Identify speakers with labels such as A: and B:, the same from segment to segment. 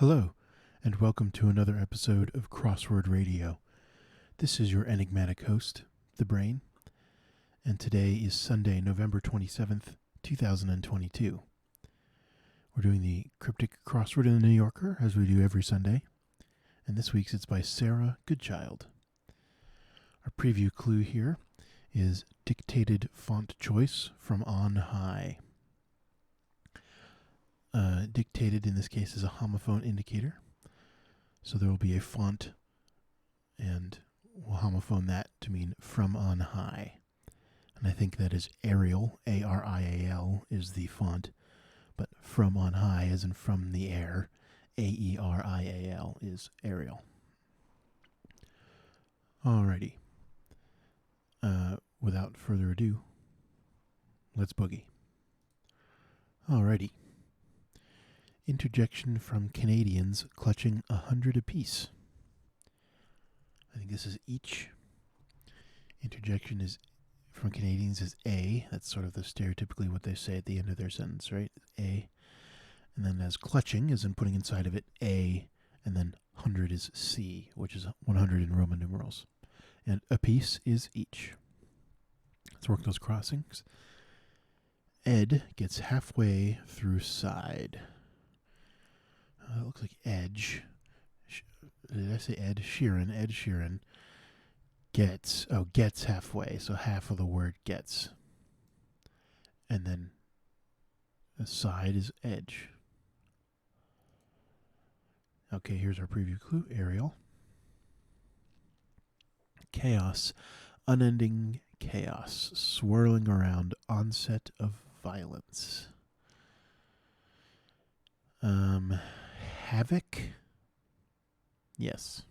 A: Hello, and welcome to another episode of Crossword Radio. This is your enigmatic host, The Brain, and today is Sunday, November 27th, 2022. We're doing the cryptic crossword in the New Yorker, as we do every Sunday, and this week's it's by Sara, Goodchild. Our preview clue here is dictated font choice from on high. Dictated in this case is a homophone indicator. So there will be a font and we'll homophone that to mean from on high. And I think that is Arial, A-R-I-A-L is the font. But from on high, as in from the air, A-E-R-I-A-L is Arial. Alrighty. Without further ado, let's boogie. Alrighty. Interjection from Canadians clutching 100 apiece. I think this is each. Interjection is from Canadians is A. That's sort of the stereotypically what they say at the end of their sentence, right? A. And then as clutching is in putting inside of it A. And then 100 is C, which is 100 in Roman numerals. And apiece is each. Let's work those crossings. Ed gets halfway through side. It looks like edge. Did I say Ed Sheeran? Ed Sheeran gets halfway, so half of the word gets. And then the side is edge. Okay, here's our preview clue. Arial. Chaos. Unending chaos. Swirling around. Onset of violence. Havoc? Yes.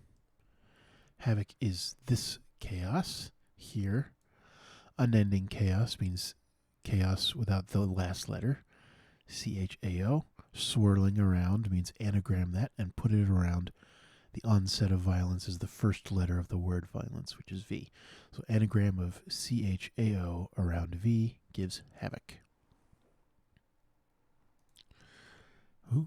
A: Havoc is this chaos here. Unending chaos means chaos without the last letter. C-H-A-O. Swirling around means anagram that and put it around. The onset of violence is the first letter of the word violence, which is V. So anagram of C-H-A-O around V gives havoc. Ooh.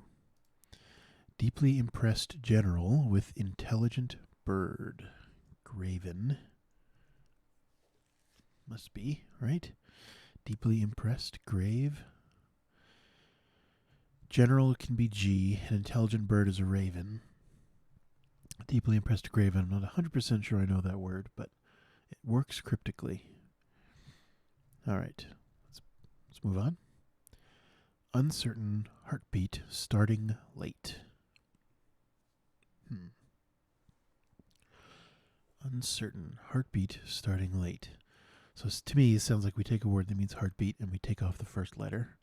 A: Deeply impressed general with intelligent bird. Graven. Must be, right? Deeply impressed, grave. General can be G. An intelligent bird is a raven. Deeply impressed, graven. I'm not 100% sure I know that word, but it works cryptically. All right. Let's move on. Uncertain heartbeat starting late. Uncertain heartbeat starting late. So to me, it sounds like we take a word that means heartbeat and we take off the first letter.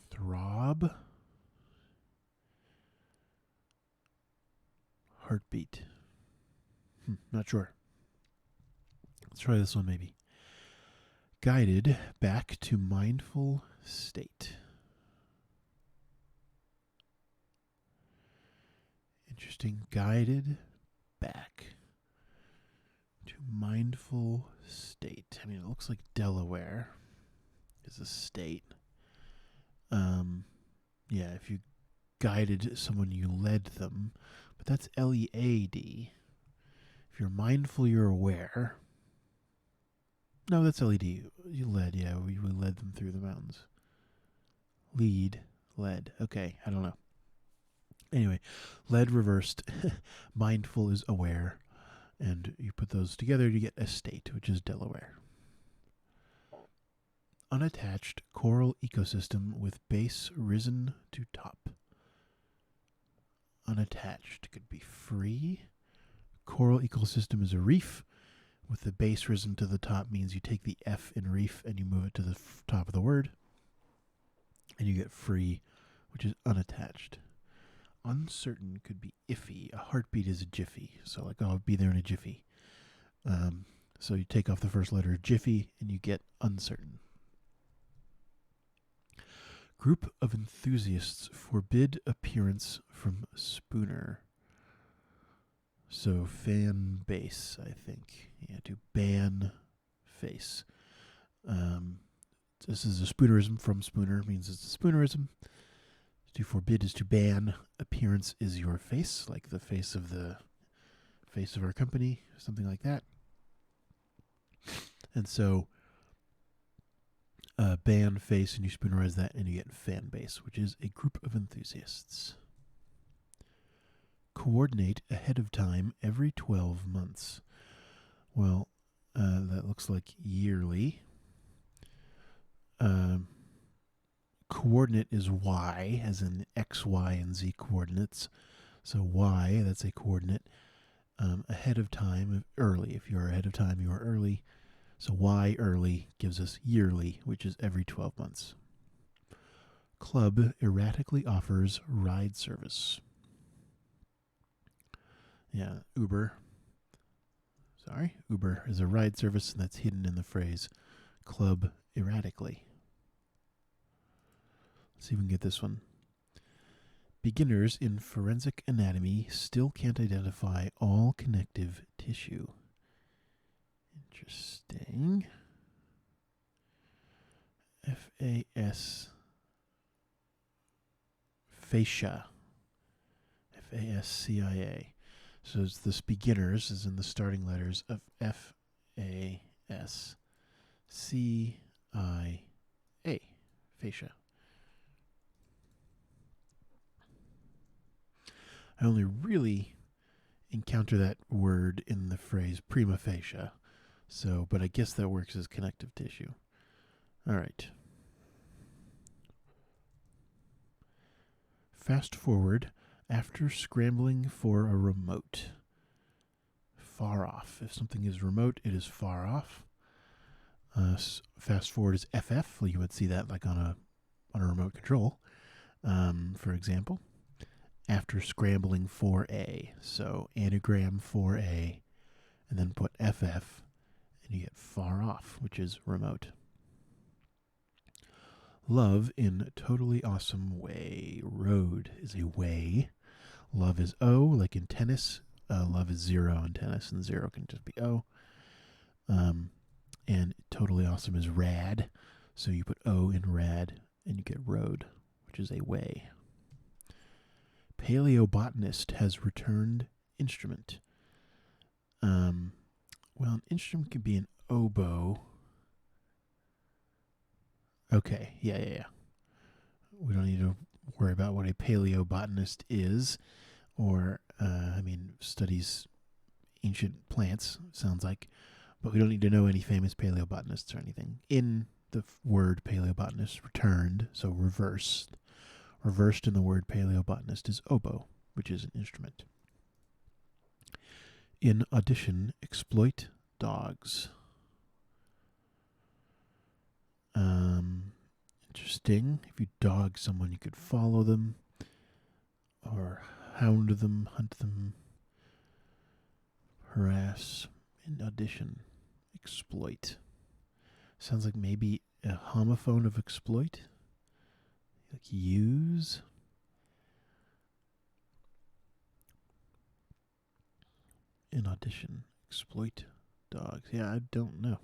A: Throb. Heartbeat. Not sure. Let's try this one maybe. Guided back to mindful state. Interesting. Guided back to mindful state. I mean, it looks like Delaware is a state. Yeah, if you guided someone, you led them. But that's L-E-A-D. If you're mindful, you're aware. No, that's L-E-D. You led, yeah. We led them through the mountains. Lead, led. Okay, I don't know. Anyway, led reversed. Mindful is aware. And you put those together to get estate, which is Delaware. Unattached coral ecosystem with base risen to top. Unattached could be free. Coral ecosystem is a reef. With the base risen to the top means you take the F in reef and you move it to the top of the word. And you get free, which is unattached. Uncertain could be iffy. A heartbeat is a jiffy. So like, I'll be there in a jiffy. So you take off the first letter, jiffy, and you get uncertain. Group of enthusiasts forbid appearance from Spooner. So fan base, I think. Yeah, to ban face. This is a spoonerism from Spooner. It means it's a spoonerism. To forbid is to ban. Appearance is your face, like the face of our company, something like that. And so ban face, and you spoonerize that, and you get fan base, which is a group of enthusiasts. Coordinate ahead of time every 12 months. Well, that looks like yearly. Coordinate is y, as in x, y, and z coordinates. So y, that's a coordinate. Ahead of time, early. If you are ahead of time, you are early. So y early gives us yearly, which is every 12 months. Club erratically offers ride service. Yeah, Uber. Sorry, Uber is a ride service, and that's hidden in the phrase club erratically. Let's see if we can get this one. Beginners in forensic anatomy still can't identify all connective tissue. Interesting. F-A-S fascia. F-A-S-C-I-A. So it's this beginners is in the starting letters of F-A-S-C-I-A. Fascia. I only really encounter that word in the phrase prima facie. So, but I guess that works as connective tissue. All right. Fast forward after scrambling for a remote. Far off. If something is remote, it is far off. Fast forward is FF. You would see that like on a remote control, for example. After scrambling for A. So anagram for A, and then put FF, and you get far off, which is remote. Love in totally awesome way. Road is a way. Love is O, like in tennis. Love is 0 in tennis, and 0 can just be O. And totally awesome is rad. So you put O in rad, and you get road, which is a way. Paleobotanist has returned instrument. Well, an instrument could be an oboe. Okay, yeah. We don't need to worry about what a paleobotanist is, or, studies ancient plants, sounds like, but we don't need to know any famous paleobotanists or anything. In the word paleobotanist, returned, so reversed. Reversed in the word paleobotanist is oboe, which is an instrument. In addition, exploit dogs. Interesting. If you dog someone, you could follow them, or hound them, hunt them, harass. In addition, exploit. Sounds like maybe a homophone of exploit. Like use. In addition, exploit dogs. Yeah, I don't know.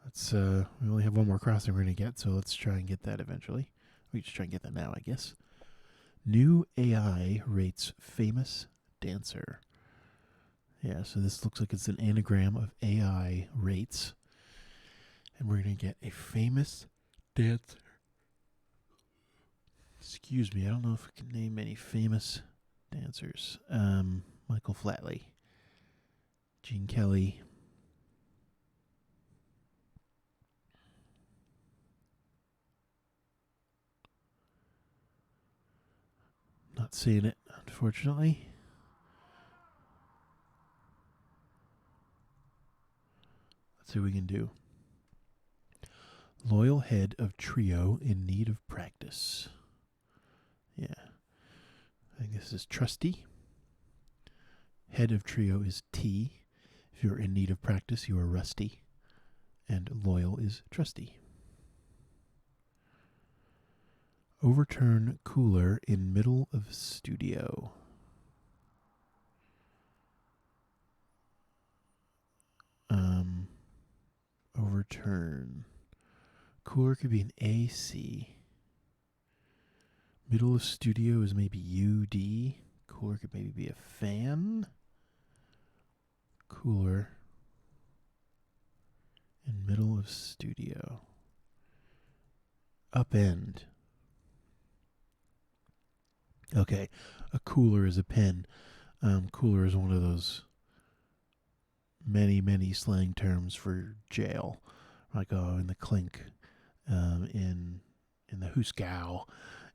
A: Let's we only have one more crossing we're going to get, so let's try and get that eventually. We just try and get that now, I guess. New AI rates famous dancer. Yeah, so this looks like it's an anagram of AI rates. And we're going to get a famous dancer. Excuse me, I don't know if we can name any famous dancers. Michael Flatley, Gene Kelly. Not seeing it, unfortunately. Let's see what we can do. Loyal head of trio in need of practice. Yeah. I think this is trusty. Head of trio is T. If you're in need of practice, you are rusty. And loyal is trusty. Overturn cooler in middle of studio. overturn. Cooler could be an AC. Middle of studio is maybe UD. Cooler could maybe be a fan. Cooler in middle of studio. Upend. Okay, a cooler is a pen. Cooler is one of those many slang terms for jail. Like, in the clink, in the hooskow,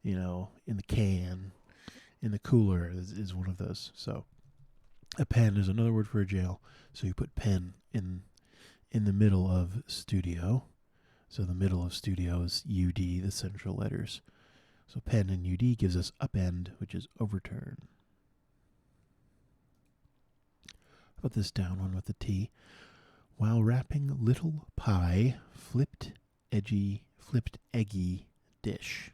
A: in the can, in the cooler is one of those. So a pen is another word for a jail. So you put pen in the middle of studio. So the middle of studio is UD, the central letters. So pen and UD gives us upend, which is overturn. Put this down one with the T. While wrapping little pie, flipped eggy dish.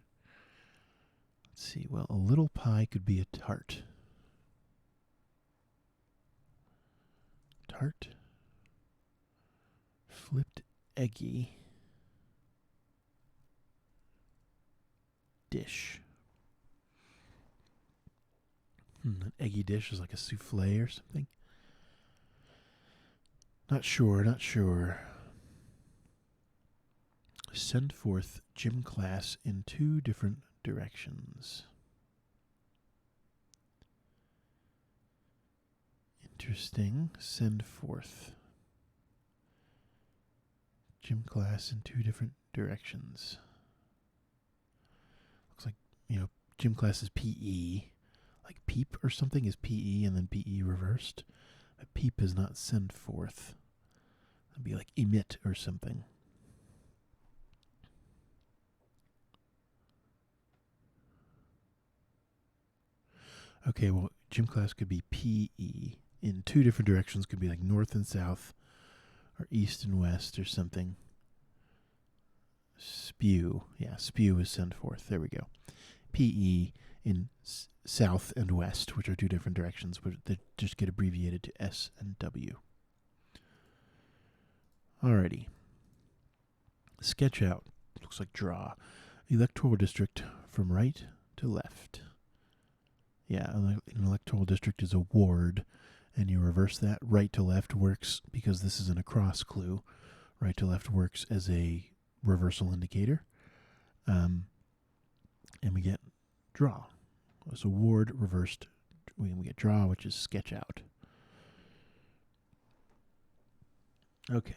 A: Let's see, well, a little pie could be a tart. Tart. Flipped eggy dish. An eggy dish is like a souffle or something. Not sure. Send forth gym class in 2 different directions. Interesting. Send forth gym class in 2 different directions. Looks like, gym class is PE. Like peep or something is PE and then PE reversed. But peep is not send forth. It'd be like emit or something. Okay, well, gym class could be PE in 2 different directions. Could be like north and south or east and west or something. Spew. Yeah, spew is send forth. There we go. PE in south and west, which are 2 different directions, but they just get abbreviated to S and W. Alrighty. Sketch out. Looks like draw. Electoral district from right to left. Yeah, an electoral district is a ward, and you reverse that. Right to left works because this is an across clue. Right to left works as a reversal indicator. And we get draw. So ward reversed, we get draw, which is sketch out. Okay.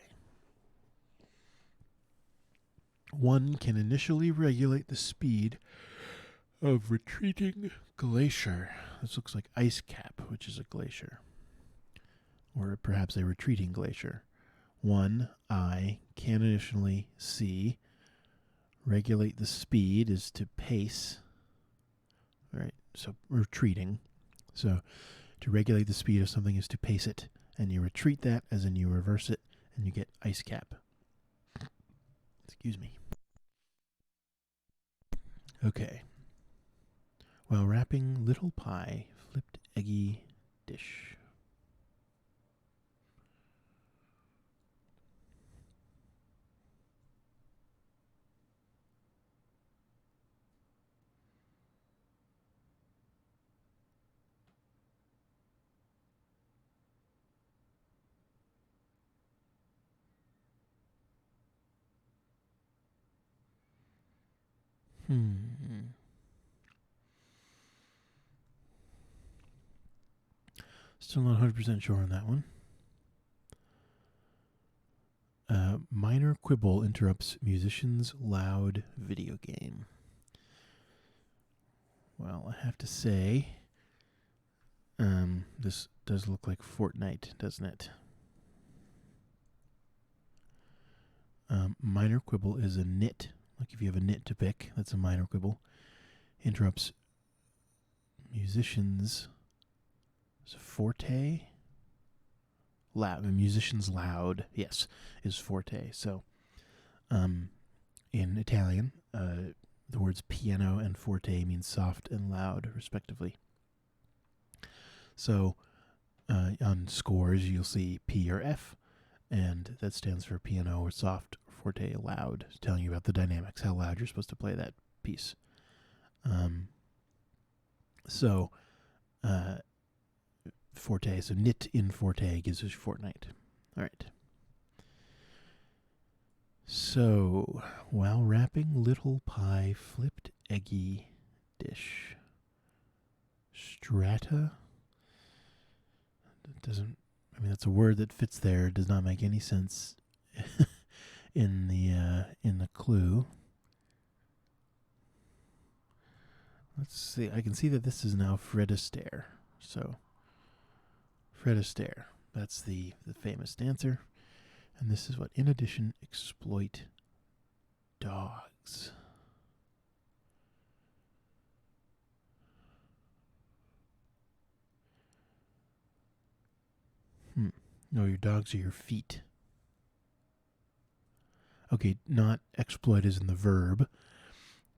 A: 1 can initially regulate the speed of retreating glacier. This looks like ice cap, which is a glacier. Or perhaps a retreating glacier. 1, I can initially see. Regulate the speed is to pace. Right, so retreating. So to regulate the speed of something is to pace it. And you retreat that, as in you reverse it, and you get ice cap. Excuse me. Okay. While wrapping little pie, flipped eggy dish. Still not 100% sure on that one. Minor quibble interrupts musician's loud video game. Well, I have to say, this does look like Fortnite, doesn't it? Minor quibble is a nit. Like if you have a nit to pick, that's a minor quibble. Interrupts musicians. So forte? Loud. A musician's loud, yes, is forte. So, in Italian, the words piano and forte mean soft and loud, respectively. So, on scores, you'll see P or F. and that stands for piano or soft, forte, loud, telling you about the dynamics, how loud you're supposed to play that piece. So forte, so nit in forte gives us fortnight. All right. So, while wrapping little pie flipped eggy dish. Strata? It doesn't, I mean, that's a word that fits there. It does not make any sense in the clue. Let's see. I can see that this is now Fred Astaire. So, Fred Astaire. That's the famous dancer. And this is what, in addition, exploit dogs. No, your dogs are your feet. Okay, not exploit is in the verb,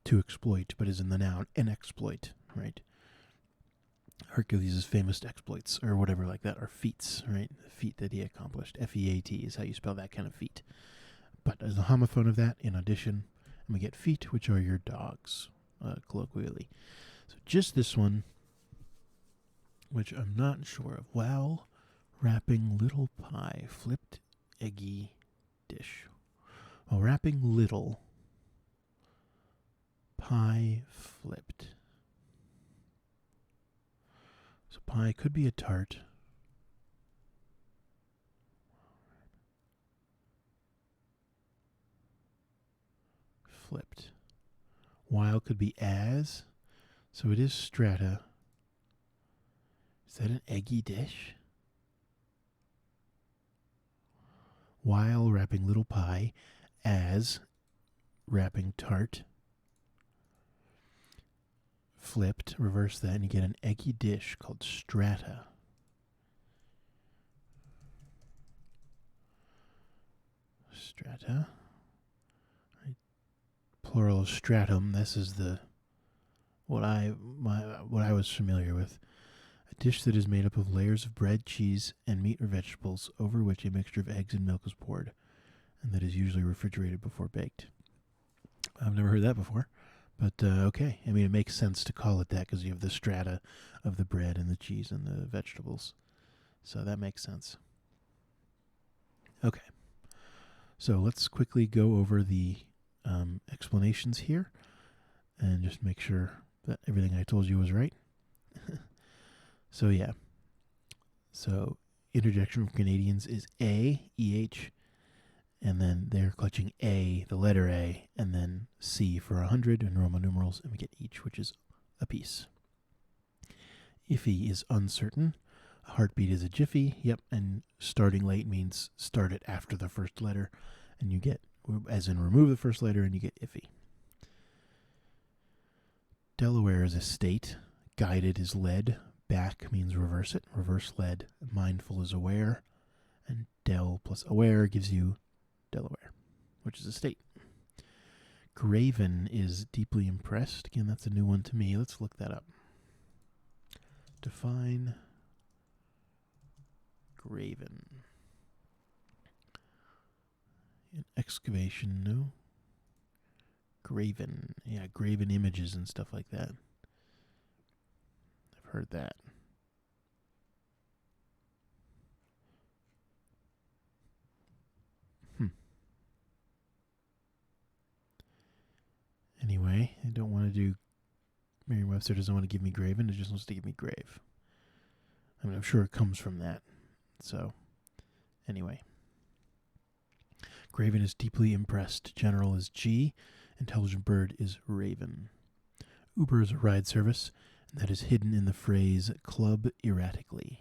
A: to exploit, but is in the noun, an exploit, right? Hercules' famous exploits, or whatever like that, are feats, right? The feat that he accomplished. F-E-A-T is how you spell that kind of feat. But as a homophone of that, in addition, and we get feet, which are your dogs, colloquially. So just this one, which I'm not sure of. While wrapping little pie, flipped eggy dish. While wrapping little pie flipped. So pie could be a tart. Flipped. While could be as. So it is strata. Is that an eggy dish? While wrapping little pie, as wrapping tart. Flipped, reverse that, and you get an eggy dish called strata. Strata. Plural stratum. This is the what I was familiar with. A dish that is made up of layers of bread, cheese, and meat or vegetables, over which a mixture of eggs and milk is poured, and that is usually refrigerated before baked. I've never heard that before, but okay. I mean, it makes sense to call it that because you have the strata of the bread and the cheese and the vegetables. So that makes sense. Okay. So let's quickly go over the explanations here and just make sure that everything I told you was right. So yeah. So interjection from Canadians is A, EH, and then they're clutching A, the letter A, and then C for 100 in Roman numerals, and we get each, which is a piece. Iffy is uncertain. A heartbeat is a jiffy. Yep, and starting late means start it after the first letter, and you get, as in remove the first letter, and you get iffy. Delaware is a state. Guided is led. Back means reverse it. Reverse led. Mindful is aware. And del plus aware gives you Delaware, which is a state. Graven is deeply impressed. Again, that's a new one to me. Let's look that up. Define graven. An excavation, no. Graven. Yeah, graven images and stuff like that. I've heard that. Anyway, I don't want to do... Merriam-Webster doesn't want to give me graven, it just wants to give me grave. I mean, I'm sure it comes from that. So, anyway. Graven is deeply impressed. General is G. Intelligent bird is raven. Uber is a ride service, and that is hidden in the phrase club erratically.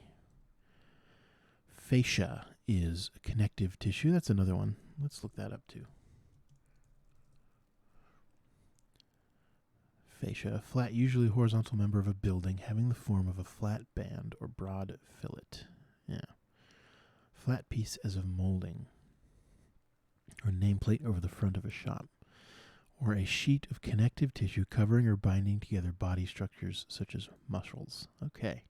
A: Fascia is connective tissue. That's another one. Let's look that up too. Fascia, a flat, usually horizontal member of a building having the form of a flat band or broad fillet. Yeah. Flat piece as of molding. Or nameplate over the front of a shop. Or a sheet of connective tissue covering or binding together body structures such as muscles. Okay.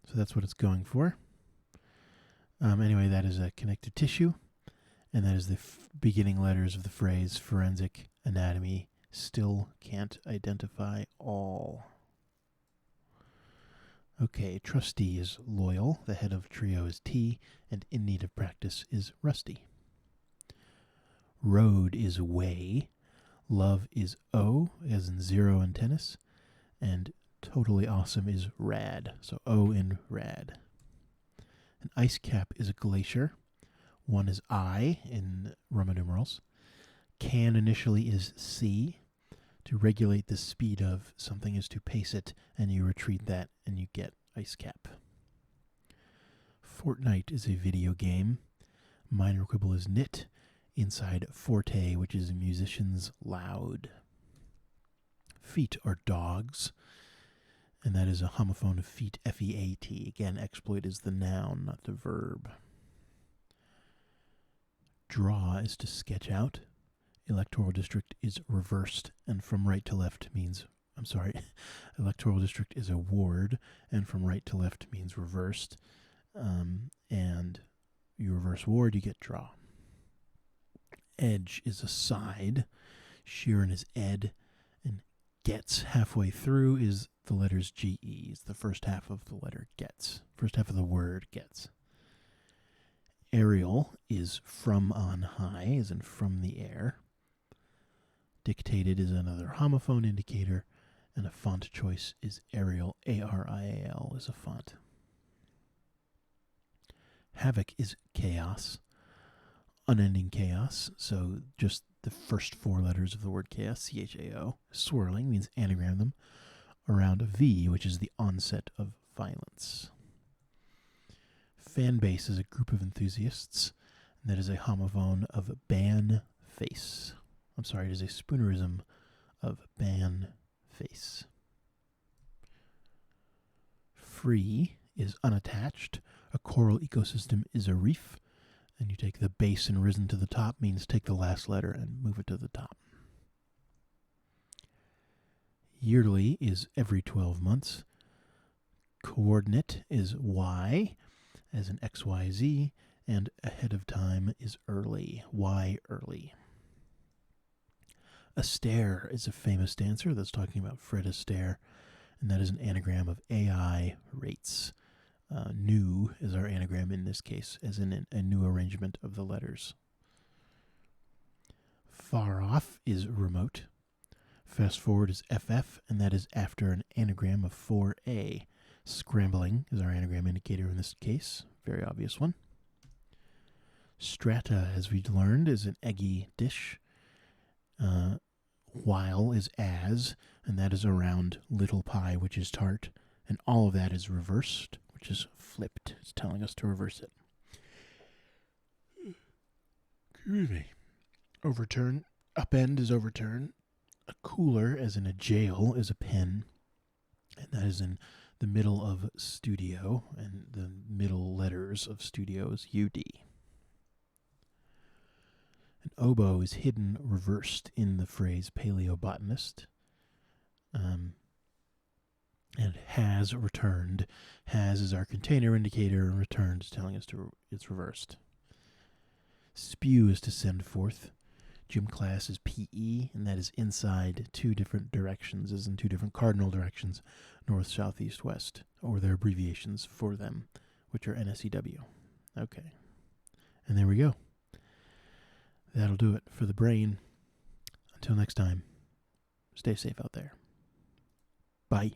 A: So that's what it's going for. Anyway, that is a connective tissue, and that is the beginning letters of the phrase forensic anatomy still can't identify all. Okay, trustee is loyal, the head of trio is T, and in need of practice is rusty. Road is way, love is O, as in zero in tennis, and totally awesome is rad, so O in rad. An ice cap is a glacier, one is I in Roman numerals. Can initially is C. To regulate the speed of something is to pace it, and you retreat that, and you get ice cap. Fortnite is a video game. Minor quibble is knit. Inside forte, which is musicians loud. Feet are dogs, and that is a homophone of feet, F-E-A-T. Again, exploit is the noun, not the verb. Draw is to sketch out. Electoral district is reversed, and from right to left means, electoral district is a ward, and from right to left means reversed. And you reverse ward, you get draw. Edge is a side. Sheeran is ed, and gets halfway through is the letters G-E. It's the first half of the letter gets. First half of the word gets. Aerial is from on high, as in from the air. Dictated is another homophone indicator, and a font choice is Arial, A-R-I-A-L is a font. Havoc is chaos, unending chaos, so just the first four letters of the word chaos, C-H-A-O. Swirling means anagram them around a V, which is the onset of violence. Fan base is a group of enthusiasts, and that is a homophone of ban face. It is a spoonerism of ban face. Free is unattached. A coral ecosystem is a reef. And you take the base and risen to the top means take the last letter and move it to the top. Yearly is every 12 months. Coordinate is Y, as in XYZ, and ahead of time is early, Y early. Astaire is a famous dancer that's talking about Fred Astaire, and that is an anagram of AI rates. New is our anagram in this case, as in a new arrangement of the letters. Far off is remote. Fast forward is FF, and that is after an anagram of 4A. Scrambling is our anagram indicator in this case, very obvious one. Strata, as we learned, is an eggy dish. While is as, and that is around little pie, which is tart, and all of that is reversed, which is flipped. It's telling us to reverse it. Excuse me. Overturn. Upend is overturn. A cooler, as in a jail, is a pen, and that is in the middle of studio, and the middle letters of studio is UD. An oboe is hidden reversed in the phrase paleobotanist. And has returned. Has is our container indicator, and returned is telling us it's reversed. Spew is to send forth. Gym class is PE, and that is inside two different directions, as in two different cardinal directions, north, south, east, west, or their abbreviations for them, which are NSEW. Okay. And there we go. That'll do it for the brain. Until next time, stay safe out there. Bye.